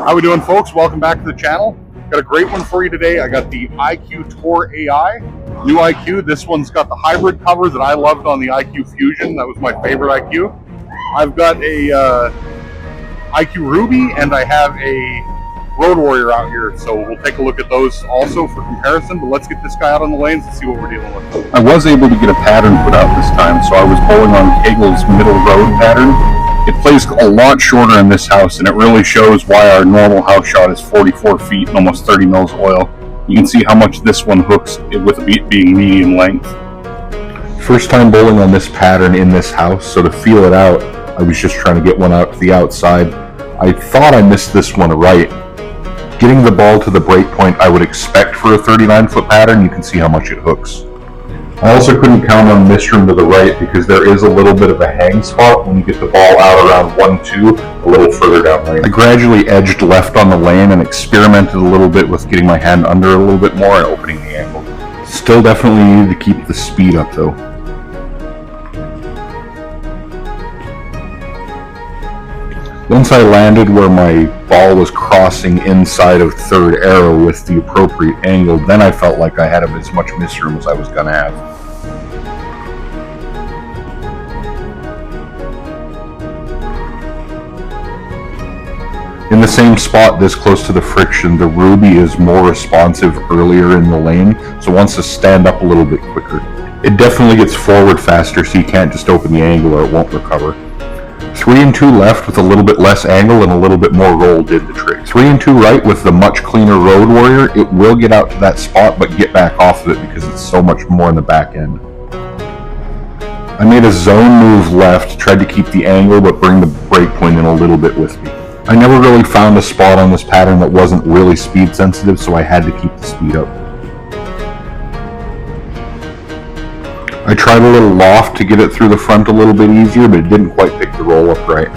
How we doing, folks? Welcome back to the channel. Got a great one for you today. I got the IQ Tour AI, new IQ. This one's got the hybrid cover that I loved on the IQ Fusion. That was my favorite IQ. I've got a IQ Ruby and I have a Road Warrior out here, so we'll take a look at those also for comparison. But let's get this guy out on the lanes and see what we're dealing with. I was able to get a pattern put out this time, so I was bowling on Kegel's middle road pattern. It plays a lot shorter in this house, and it really shows why our normal house shot is 44 feet and almost 30 mils oil. You can see how much this one hooks with it being medium length. First time bowling on this pattern in this house, so to feel it out, I was just trying to get one out to the outside. I thought I missed this one right. Getting the ball to the break point I would expect for a 39-foot pattern, you can see how much it hooks. I also couldn't count on misroom to the right because there is a little bit of a hang spot when you get the ball out around 1-2, a little further down lane. I gradually edged left on the lane and experimented a little bit with getting my hand under a little bit more and opening the angle. Still definitely needed to keep the speed up though. Once I landed where my ball was crossing inside of third arrow with the appropriate angle, then I felt like I had as much misroom as I was going to have. In the same spot this close to the friction, the Ruby is more responsive earlier in the lane, so wants to stand up a little bit quicker. It definitely gets forward faster, so you can't just open the angle or it won't recover. 3 and 2 left with a little bit less angle and a little bit more roll did the trick. 3 and 2 right with the much cleaner Road Warrior, it will get out to that spot but get back off of it because it's so much more in the back end. I made a zone move left, tried to keep the angle but bring the break point in a little bit with me. I never really found a spot on this pattern that wasn't really speed sensitive, so I had to keep the speed up. I tried a little loft to get it through the front a little bit easier, but it didn't quite pick the roll up right.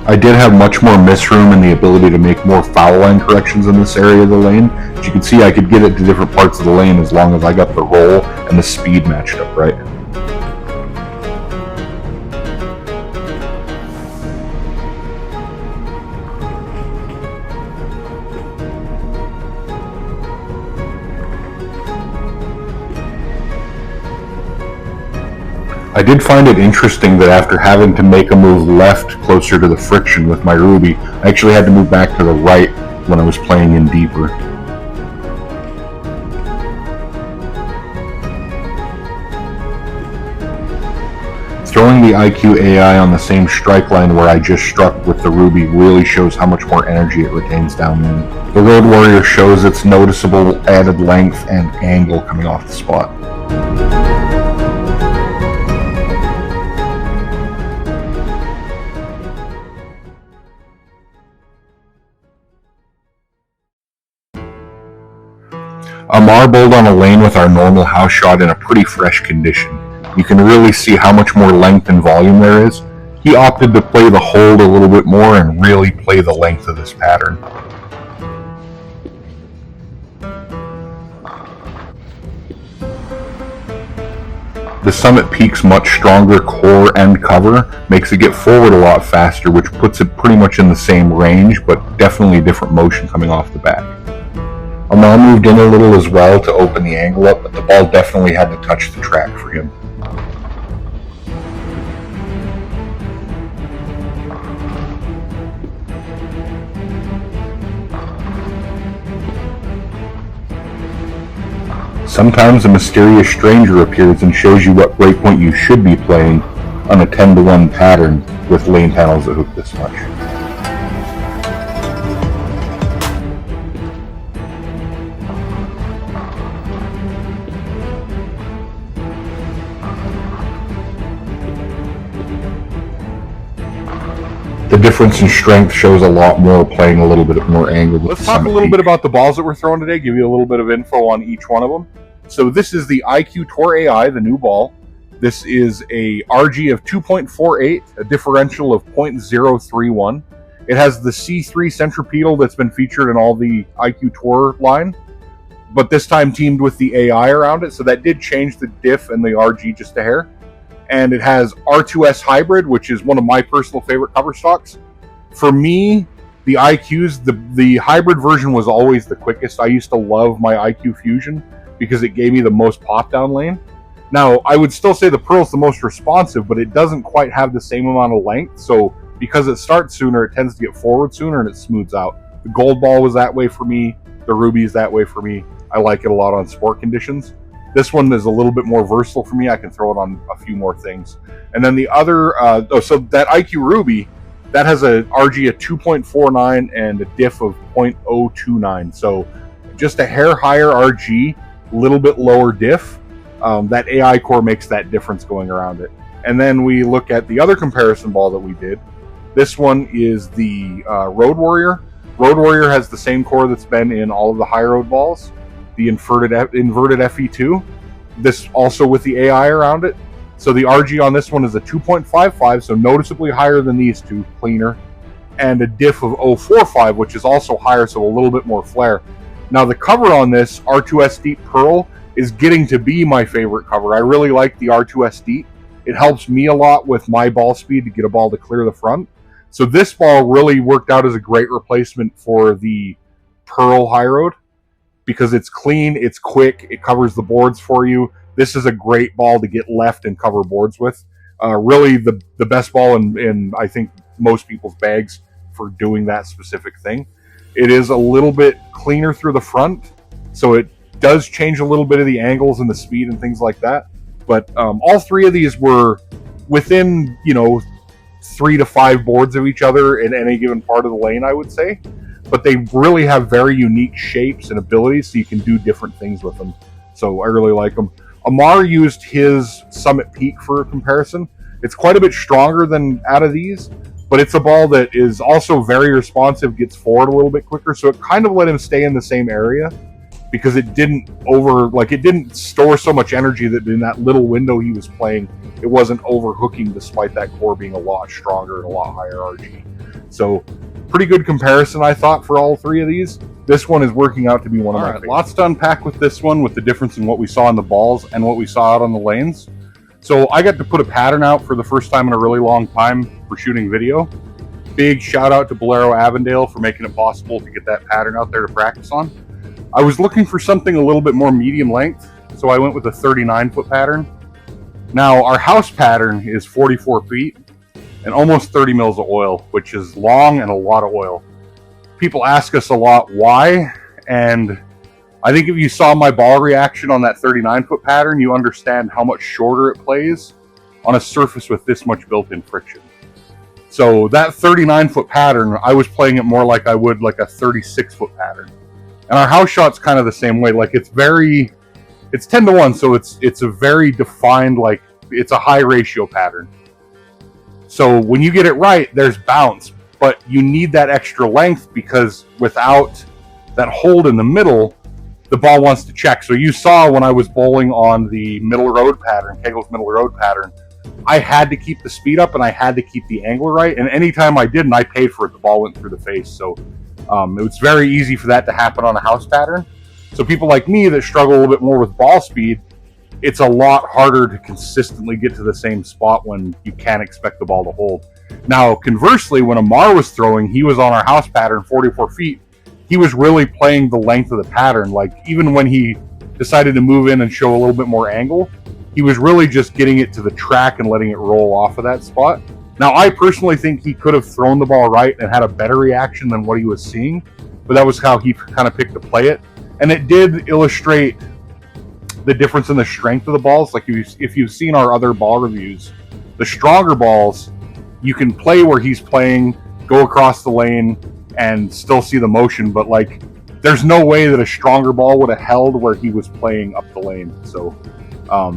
I did have much more misroom and the ability to make more foul line corrections in this area of the lane. As you can see, I could get it to different parts of the lane as long as I got the roll and the speed matched up right. I did find it interesting that after having to make a move left closer to the friction with my Ruby, I actually had to move back to the right when I was playing in deeper. Throwing the IQ AI on the same strike line where I just struck with the Ruby really shows how much more energy it retains downwind. The Road Warrior shows its noticeable added length and angle coming off the spot. Amar bowled on a lane with our normal house shot in a pretty fresh condition. You can really see how much more length and volume there is. He opted to play the hold a little bit more and really play the length of this pattern. The Summit Peak's much stronger core and cover makes it get forward a lot faster, which puts it pretty much in the same range, but definitely a different motion coming off the back. Amar moved in a little as well to open the angle up, but the ball definitely had to touch the track for him. Sometimes a mysterious stranger appears and shows you what breakpoint you should be playing on a 10-to-1 pattern with lane panels that hook this much. The difference in strength shows a lot more playing a little bit more angle. Let's talk a little bit about the balls that we're throwing today, give you a little bit of info on each one of them. So this is the IQ Tour AI, the new ball. This is a RG of 2.48, a differential of 0.031. It has the C3 centripetal that's been featured in all the IQ Tour line, but this time teamed with the AI around it, so that did change the diff and the RG just a hair. and it has R2S hybrid, which is one of my personal favorite cover stocks. For me, the IQs, the hybrid version was always the quickest. I used to love my IQ Fusion because it gave me the most pop down lane. Now, I would still say the Pearl's the most responsive, but it doesn't quite have the same amount of length. So because it starts sooner, it tends to get forward sooner and it smooths out. The Gold Ball was that way for me. The Ruby is that way for me. I like it a lot on sport conditions. This one is a little bit more versatile for me. I can throw it on a few more things. And then the other, so that IQ Ruby, that has a RG of 2.49 and a diff of 0.029. So just a hair higher RG, a little bit lower diff. That AI core makes that difference going around it. And then we look at the other comparison ball that we did. This one is the Road Warrior. Road Warrior has the same core that's been in all of the high road balls, the inverted FE2. This also with the AI around it. So the RG on this one is a 2.55, so noticeably higher than these two, cleaner, and a diff of 0.45, which is also higher, so a little bit more flare. Now the cover on this R2S Deep Pearl is getting to be my favorite cover. I really like the R2S Deep. It helps me a lot with my ball speed to get a ball to clear the front. So this ball really worked out as a great replacement for the Pearl High Road because it's clean, it's quick, it covers the boards for you. This is a great ball to get left and cover boards with. Really the best ball in I think most people's bags for doing that specific thing. It is a little bit cleaner through the front, so it does change a little bit of the angles and the speed and things like that. But all three of these were within, 3 to 5 boards of each other in any given part of the lane, I would say. But they really have very unique shapes and abilities, so you can do different things with them. So I really like them. Amar used his Summit Peak for comparison. It's quite a bit stronger than out of these, but it's a ball that is also very responsive, gets forward a little bit quicker, so it kind of let him stay in the same area because it didn't it didn't store so much energy that in that little window he was playing, it wasn't overhooking despite that core being a lot stronger and a lot higher RG. So pretty good comparison, I thought, for all three of these. This one is working out to be one of my favorites. Lots to unpack with this one, with the difference in what we saw in the balls and what we saw out on the lanes. So I got to put a pattern out for the first time in a really long time for shooting video. Big shout out to Bolero Avondale for making it possible to get that pattern out there to practice on. I was looking for something a little bit more medium length, so I went with a 39-foot pattern. Now, our house pattern is 44 feet and almost 30 mils of oil, which is long and a lot of oil. People ask us a lot why, and I think if you saw my ball reaction on that 39-foot pattern, you understand how much shorter it plays on a surface with this much built-in friction. So that 39-foot pattern, I was playing it more like I would like a 36-foot pattern. And our house shot's kind of the same way. Like it's 10 to 1, so it's a very defined, like it's a high ratio pattern. So when you get it right, there's bounce, but you need that extra length because without that hold in the middle, the ball wants to check. So you saw when I was bowling on the middle road pattern, Kegel's middle road pattern, I had to keep the speed up and I had to keep the angle right. And anytime I didn't, I paid for it. The ball went through the face. So it was very easy for that to happen on a house pattern. So people like me that struggle a little bit more with ball speed, it's a lot harder to consistently get to the same spot when you can't expect the ball to hold. Now, conversely, when Amar was throwing, he was on our house pattern, 44 feet. He was really playing the length of the pattern. Like even when he decided to move in and show a little bit more angle, he was really just getting it to the track and letting it roll off of that spot. Now, I personally think he could have thrown the ball right and had a better reaction than what he was seeing, but that was how he kind of picked to play it. And it did illustrate the difference in the strength of the balls. Like if you've seen our other ball reviews, the stronger balls, you can play where he's playing, go across the lane, and still see the motion, but like there's no way that a stronger ball would have held where he was playing up the lane. So I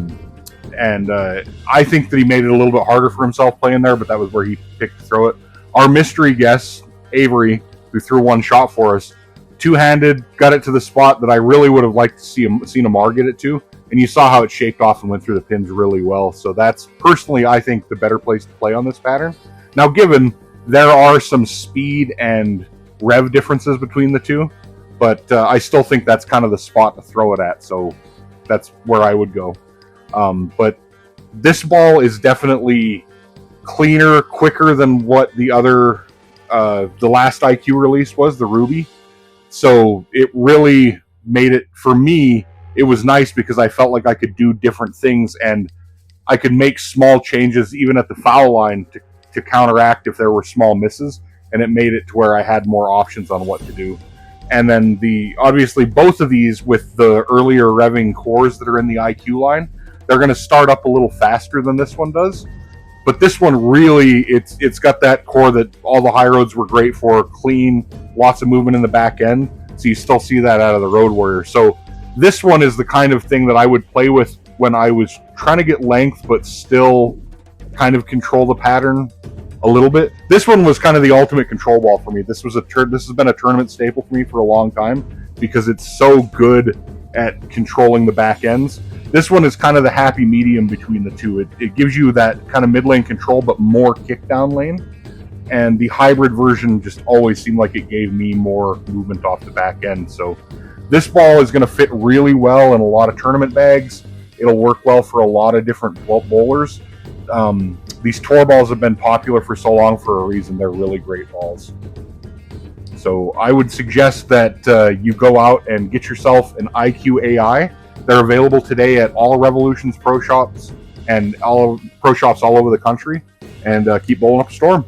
think that he made it a little bit harder for himself playing there, but that was where he picked to throw it. Our mystery guest, Avery, who threw one shot for us, two-handed, got it to the spot that I really would have liked to seen Amar get it to, and you saw how it shaped off and went through the pins really well. So that's personally, I think, the better place to play on this pattern. Now, given there are some speed and rev differences between the two, but I still think that's kind of the spot to throw it at, so that's where I would go. But This ball is definitely cleaner, quicker than what the other, the last IQ release was, the Ruby. So it really made it, for me, it was nice because I felt like I could do different things and I could make small changes even at the foul line to counteract if there were small misses, and it made it to where I had more options on what to do. And then obviously both of these with the earlier revving cores that are in the IQ line, they're going to start up a little faster than this one does. But this one really, it's got that core that all the high roads were great for, clean, lots of movement in the back end. So you still see that out of the Road Warrior. So this one is the kind of thing that I would play with when I was trying to get length, but still kind of control the pattern a little bit. This one was kind of the ultimate control ball for me. This has been a tournament staple for me for a long time because it's so good at controlling the back ends. This one is kind of the happy medium between the two. It gives you that kind of mid lane control, but more kick down lane. And the hybrid version just always seemed like it gave me more movement off the back end. So this ball is going to fit really well in a lot of tournament bags. It'll work well for a lot of different bowlers. These tour balls have been popular for so long for a reason. They're really great balls. So I would suggest that you go out and get yourself an IQ A.I. They're available today at all Revolution's pro shops and all pro shops all over the country. And keep bowling up a storm.